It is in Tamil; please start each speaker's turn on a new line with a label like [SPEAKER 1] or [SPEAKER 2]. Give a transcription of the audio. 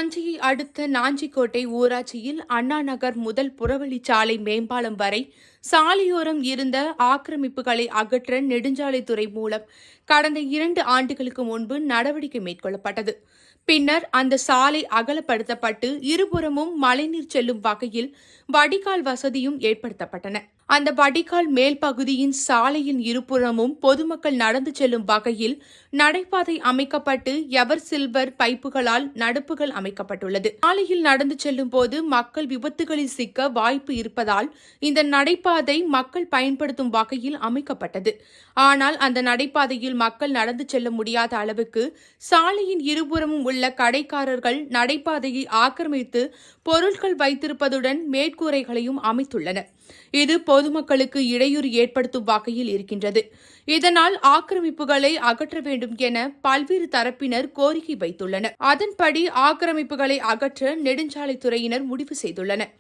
[SPEAKER 1] தஞ்சையை அடுத்த நாஞ்சிக்கோட்டை ஊராட்சியில் அண்ணா நகர் முதல் புறவழிச்சாலை மேம்பாலம் வரை சாலையோரம் இருந்த ஆக்கிரமிப்புகளை அகற்ற நெடுஞ்சாலைத்துறை மூலம் கடந்த 2 ஆண்டுகளுக்கு முன்பு நடவடிக்கை மேற்கொள்ளப்பட்டது. பின்னர் அந்த சாலை அகலப்படுத்தப்பட்டு இருபுறமும் மழைநீர் செல்லும் வகையில் வடிகால் வசதியும் ஏற்படுத்தப்பட்டன. அந்த வடிகால் மேல் பகுதியின் சாலையின் இருபுறமும் பொதுமக்கள் நடந்து செல்லும் வகையில் நடைபாதை அமைக்கப்பட்டு எவர் சில்வர் பைப்புகளால் நடுப்புகள் அமைக்கப்பட்டுள்ளது. சாலையில் நடந்து செல்லும் போது மக்கள் விபத்துகளில் சிக்க வாய்ப்பு இருப்பதால் இந்த நடைபாதை மக்கள் பயன்படுத்தும் வகையில் அமைக்கப்பட்டது. ஆனால் அந்த நடைபாதையில் மக்கள் நடந்து செல்ல முடியாத அளவுக்கு சாலையின் இருபுறமும் உள்ள கடைக்காரர்கள் நடைபாதையை ஆக்கிரமித்து பொருட்கள் வைத்திருப்பதுடன் மேற்கூரைகளையும் அமைத்துள்ளனர். இது பொதுமக்களுக்கு இடையூறு ஏற்படுத்தும் வகையில் இருக்கின்றது. இதனால் ஆக்கிரமிப்புகளை அகற்ற வேண்டும் என பல்வேறு தரப்பினர் கோரிக்கை வைத்துள்ளனர். அதன்படி ஆக்கிரமிப்புகளை அகற்ற நெடுஞ்சாலைத்துறையினர் முடிவு செய்துள்ளனர்.